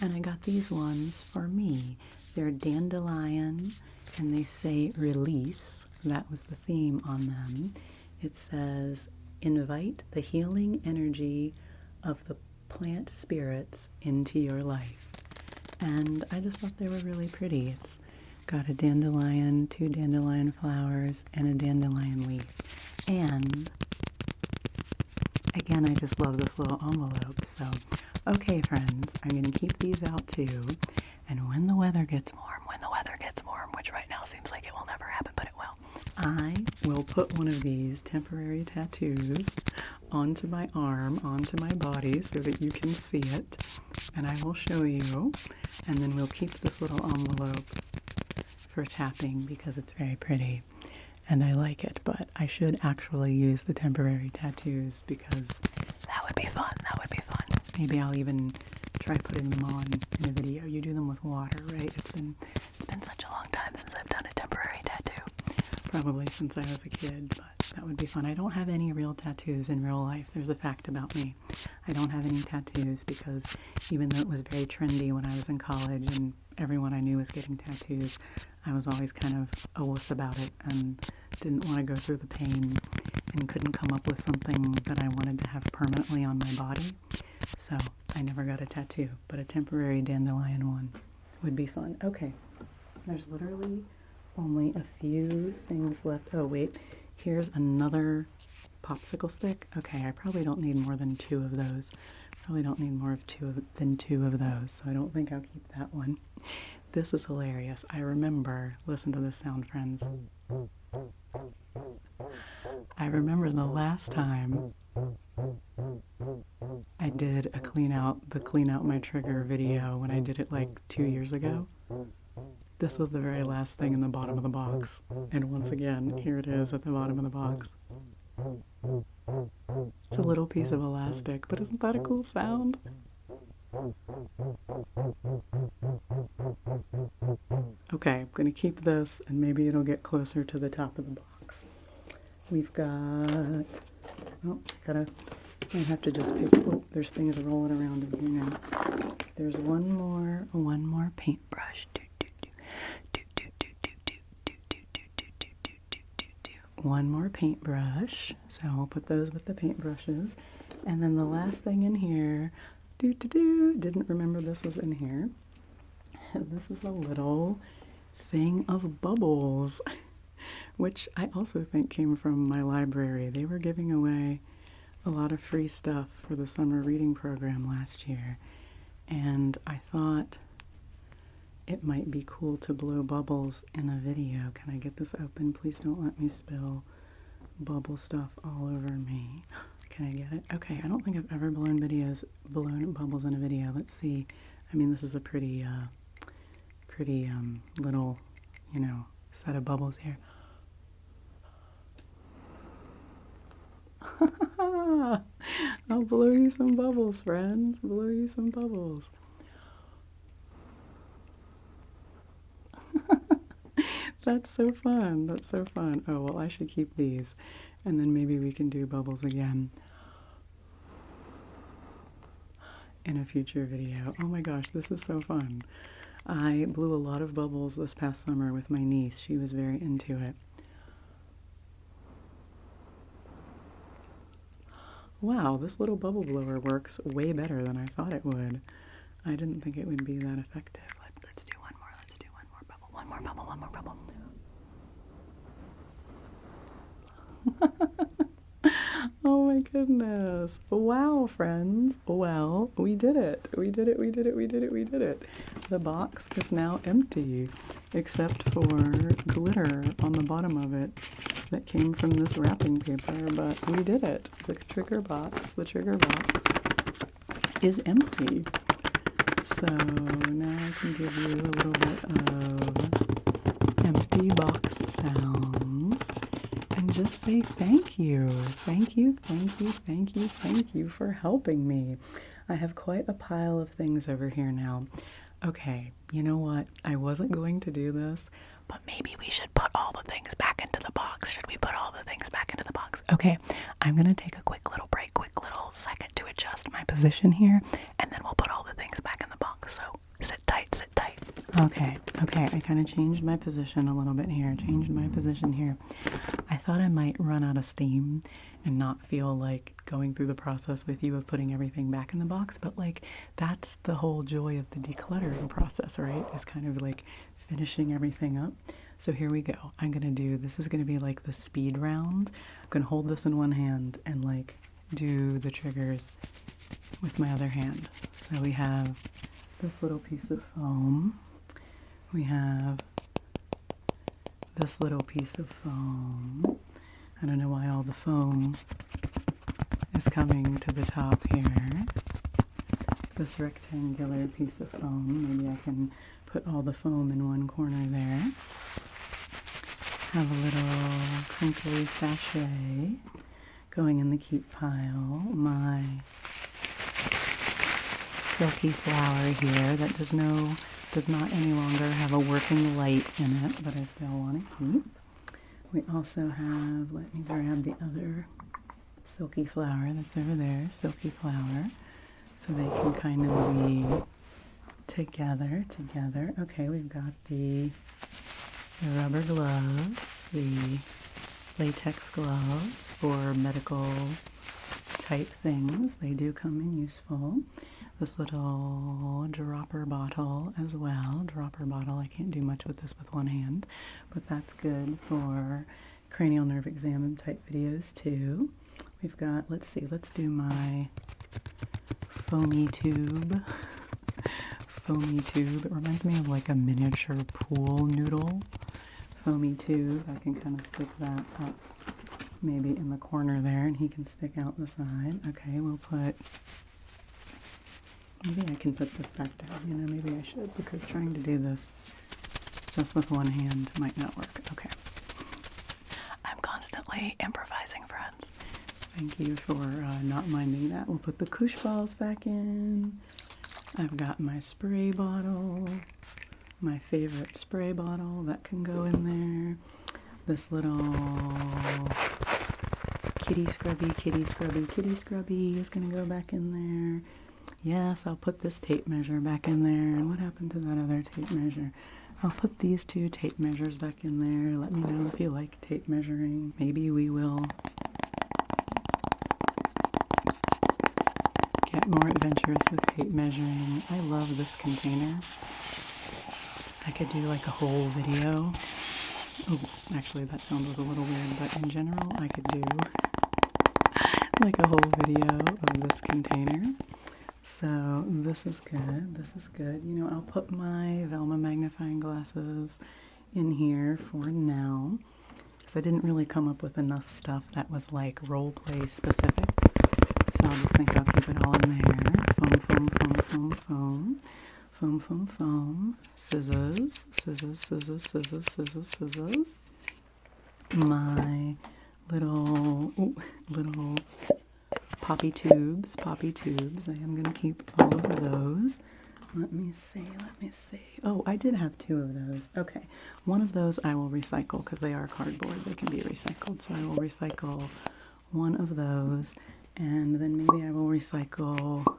And I got these ones for me. They're dandelion, and they say release. That was the theme on them. It says, invite the healing energy of the plant spirits into your life. And I just thought they were really pretty. It's got a dandelion, 2 dandelion flowers, and a dandelion leaf. And again, I just love this little envelope. So, okay, friends, I'm going to keep these out too. And when the weather gets warm, which right now seems like it will never happen, but it will, I will put one of these temporary tattoos onto my arm, onto my body so that you can see it. And I will show you. And then we'll keep this little envelope for tapping because it's very pretty. And I like it, but I should actually use the temporary tattoos because that would be fun. That would be fun. Maybe I'll even try putting them on in a video. You do them with water, right? It's been such a long time since I've done a temporary tattoo. Probably since I was a kid, but that would be fun. I don't have any real tattoos in real life. There's a fact about me. I don't have any tattoos because even though it was very trendy when I was in college and everyone I knew was getting tattoos, I was always kind of a wuss about it and didn't want to go through the pain and couldn't come up with something that I wanted to have permanently on my body. So I never got a tattoo, but a temporary dandelion one would be fun. Okay, there's literally only a few things left. Oh wait, here's another popsicle stick. Okay, I probably don't need more than 2 of those. Probably don't need more than two of those, so I don't think I'll keep that one. This is hilarious. I remember, listen to this sound, friends. I remember the last time I did a clean out my trigger video when I did it like 2 years ago. This was the very last thing in the bottom of the box. And once again, here it is at the bottom of the box. It's a little piece of elastic, but isn't that a cool sound? Okay, I'm going to keep this and maybe it'll get closer to the top of the box. We've got, I have to just pick, oh, there's things rolling around in here now. There's one more paintbrush. One more paintbrush, so I'll put those with the paintbrushes. And then the last thing in here, didn't remember this was in here. This is a little thing of bubbles, which I also think came from my library. They were giving away a lot of free stuff for the summer reading program last year, and I thought it might be cool to blow bubbles in a video. Can I get this open? Please don't let me spill bubble stuff all over me. Can I get it? Okay, I don't think I've ever blown bubbles in a video. Let's see. I mean, this is a pretty little, set of bubbles here. Oh I'll blow you some bubbles, friends. Blow you some bubbles. That's so fun. That's so fun. Oh, well, I should keep these. And then maybe we can do bubbles again in a future video. Oh my gosh, this is so fun. I blew a lot of bubbles this past summer with my niece. She was very into it. Wow, this little bubble blower works way better than I thought it would. I didn't think it would be that effective. Let's do one more. Let's do one more bubble. One more bubble. One more bubble. Oh my goodness. Wow, friends. Well, we did it. We did it. We did it. We did it. We did it. The box is now empty, except for glitter on the bottom of it that came from this wrapping paper, but we did it. The trigger box is empty. So now I can give you a little bit of empty box sounds and just say thank you. Thank you, thank you, thank you, thank you for helping me. I have quite a pile of things over here now. Okay, you know what? I wasn't going to do this, but maybe we should put all the things back into the box. Should we put all the things back into the box? Okay, I'm going to take a quick little break, quick little second to adjust my position here, and then we'll put all the things back in the box. So sit tight, sit tight. Okay, I kind of changed my position a little bit here, I thought I might run out of steam and not feel like going through the process with you of putting everything back in the box, but like that's the whole joy of the decluttering process, right? Is kind of like finishing everything up. So here we go. This is gonna be like the speed round. I'm gonna hold this in one hand and like do the triggers with my other hand. So we have this little piece of foam. We have this little piece of foam. I don't know why all the foam is coming to the top here. This rectangular piece of foam. Maybe I can put all the foam in one corner there. Have a little crinkly sachet going in the keep pile. My silky flower here that does not any longer have a working light in it, but I still want to keep. We also have, let me grab the other silky flower that's over there, silky flower, so they can kind of be together. Okay, we've got the rubber gloves, the latex gloves for medical type things. They do come in useful. This little dropper bottle as well. Dropper bottle, I can't do much with this with one hand, but that's good for cranial nerve exam type videos too. We've got, let's do my foamy tube. Foamy tube. It reminds me of like a miniature pool noodle. Foamy tube. I can kind of stick that up maybe in the corner there and he can stick out the side. Okay, we'll put, maybe I can put this back down. You know, maybe I should, because trying to do this just with one hand might not work. Okay. I'm constantly improvising, friends. Thank you for not minding that. We'll put the Koosh balls back in. I've got my spray bottle, my favorite spray bottle that can go in there. This little kitty scrubby is going to go back in there. Yes, I'll put this tape measure back in there. And what happened to that other tape measure? I'll put these two tape measures back in there. Let me know if you like tape measuring. Maybe we will get more adventurous with tape measuring. I love this container. I could do like a whole video. Oh, actually that sound was a little weird, but in general I could do like a whole video of this container. So this is good. You know, I'll put my Velma magnifying glasses in here for now, because I didn't really come up with enough stuff that was like role play specific. So I'll just think I'll keep it all in there. Foam. Scissors. My little poppy tubes. I am going to keep all of those. Let me see. Oh, I did have 2 of those. Okay, one of those I will recycle because they are cardboard. They can be recycled. So I will recycle one of those. And then maybe I will recycle,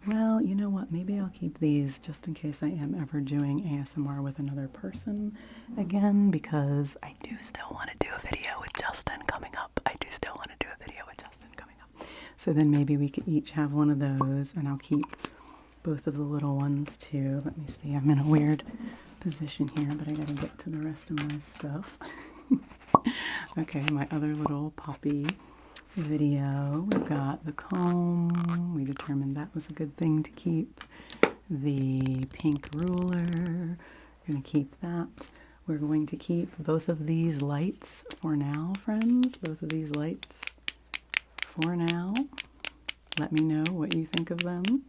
well, you know what? Maybe I'll keep these just in case I am ever doing ASMR with another person again, because I do still want to do a video with Justin coming up. So then maybe we could each have one of those, and I'll keep both of the little ones too. Let me see. I'm in a weird position here, but I gotta get to the rest of my stuff. Okay, my other little poppy video. We've got the comb. We determined that was a good thing to keep. The pink ruler. We're going to keep that. We're going to keep both of these lights for now, friends. Both of these lights for now. Let me know what you think of them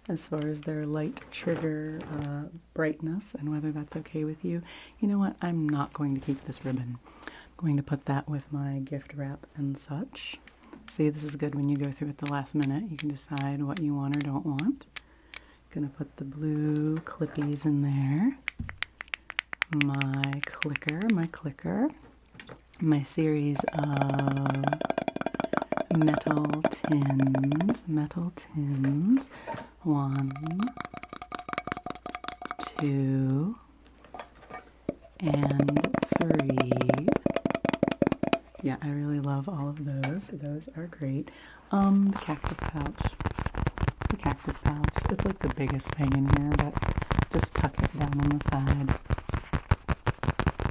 as far as their light trigger brightness and whether that's okay with you. You know what? I'm not going to keep this ribbon. I'm going to put that with my gift wrap and such. See, this is good when you go through at the last minute. You can decide what you want or don't want. Gonna put the blue clippies in there. My clicker, my series of metal tins, 1, 2, and 3. Yeah, I really love all of those. Those are great. The cactus pouch. It's like the biggest thing in here, but just tuck it down on the side.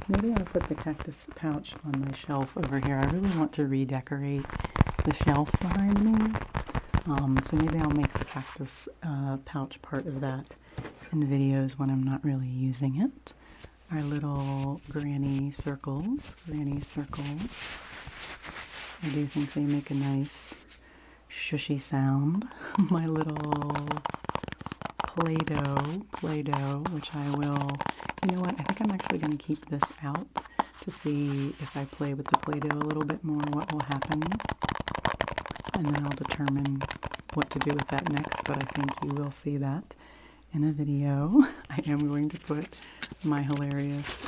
Maybe I'll put the cactus pouch on my shelf over here. I really want to redecorate the shelf behind me. So maybe I'll make the cactus pouch part of that in videos when I'm not really using it. Our little granny circles. I do think they make a nice shushy sound. My little Play-Doh, which I will, you know what, I think I'm actually going to keep this out to see if I play with the Play-Doh a little bit more, what will happen. And then I'll determine what to do with that next, but I think you will see that in a video. I am going to put my hilarious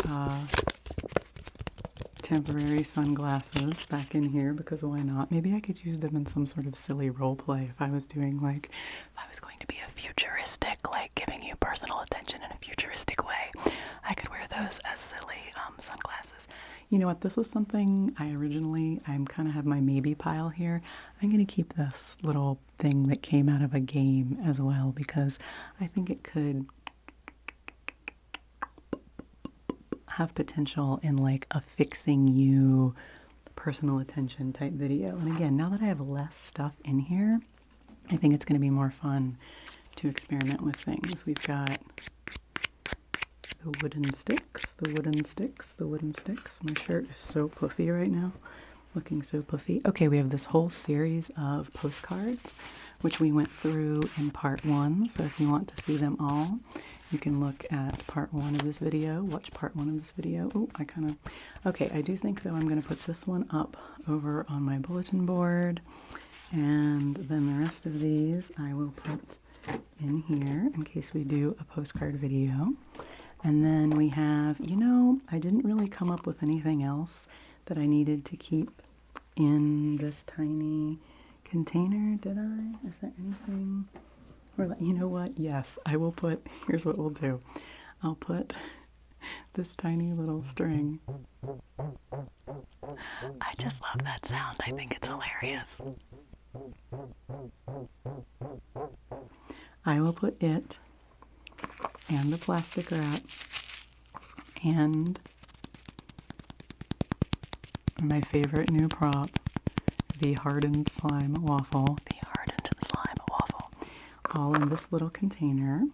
temporary sunglasses back in here because why not? Maybe I could use them in some sort of silly role play if I was doing like, if I was going to be a futuristic, like giving you personal attention in a futuristic way, I could wear those as silly sunglasses. You know what? This was something I'm kind of have my maybe pile here. I'm going to keep this little thing that came out of a game as well because I think it could have potential in like a fixing you personal attention type video. And again, now that I have less stuff in here, I think it's going to be more fun to experiment with things. We've got the wooden sticks. My shirt is so puffy right now, looking so puffy. Okay, we have this whole series of postcards, which we went through in part 1. So if you want to see them all, you can look at part 1 of this video, watch part 1 of this video. Oh, okay, I do think though I'm going to put this one up over on my bulletin board, and then the rest of these I will put in here in case we do a postcard video. And then we have, you know, I didn't really come up with anything else that I needed to keep in this tiny container, did I? Is there anything? Or, you know what? Yes, I will put, here's what we'll do. I'll put this tiny little string. I just love that sound. I think it's hilarious. I will put it and the plastic wrap and my favorite new prop, the hardened slime waffle. All in this little container,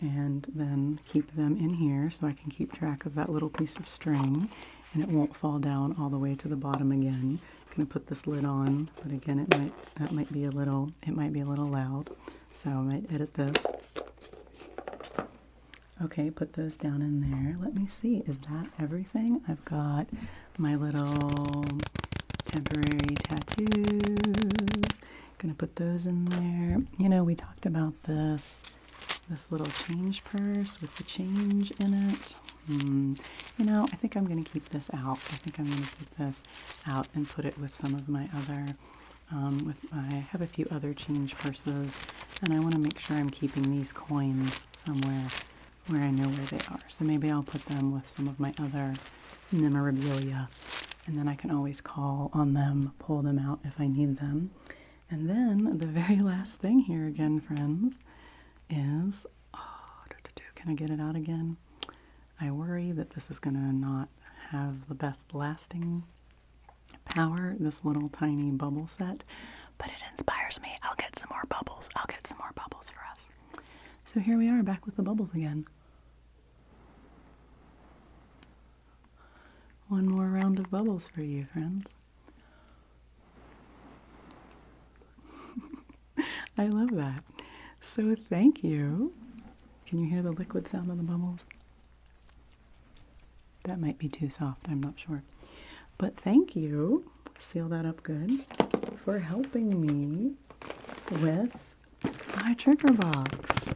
and then keep them in here so I can keep track of that little piece of string and it won't fall down all the way to the bottom again. I'm gonna put this lid on, but again it might be a little loud, so I might edit this. Okay, put those down in there. Let me see, is that everything? I've got my little temporary tattoos. Gonna put those in there. You know, we talked about this little change purse with the change in it. You know, I think I'm gonna keep this out. I think I'm gonna keep this out and put it with some of my other, I have a few other change purses, and I want to make sure I'm keeping these coins somewhere where I know where they are. So maybe I'll put them with some of my other memorabilia, and then I can always call on them, pull them out if I need them. And then the very last thing here again, friends, is, can I get it out again? I worry that this is going to not have the best lasting power, this little tiny bubble set, but it inspires me. I'll get some more bubbles. I'll get some more bubbles for us. So here we are, back with the bubbles again. One more round of bubbles for you, friends. I love that. So thank you. Can you hear the liquid sound of the bubbles? That might be too soft, I'm not sure. But thank you, seal that up good, for helping me with my trigger box.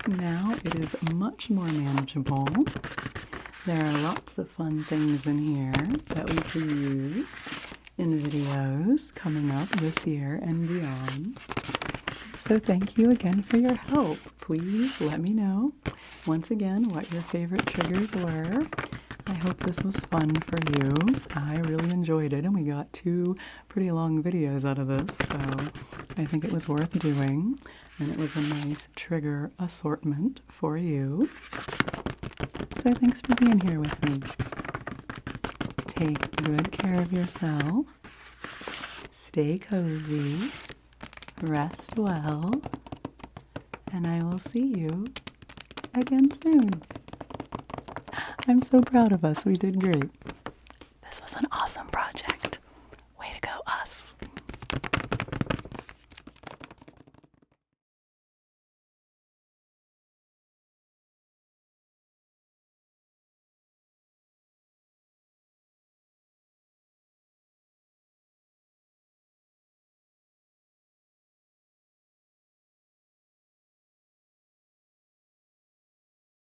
Now it is much more manageable. There are lots of fun things in here that we can use in videos coming up this year and beyond. So thank you again for your help. Please let me know once again what your favorite triggers were. I hope this was fun for you. I really enjoyed it, and we got 2 pretty long videos out of this, so I think it was worth doing, and it was a nice trigger assortment for you. So thanks for being here with me. Take good care of yourself. Stay cozy. Rest well. And I will see you again soon. I'm so proud of us. We did great. This was an awesome project.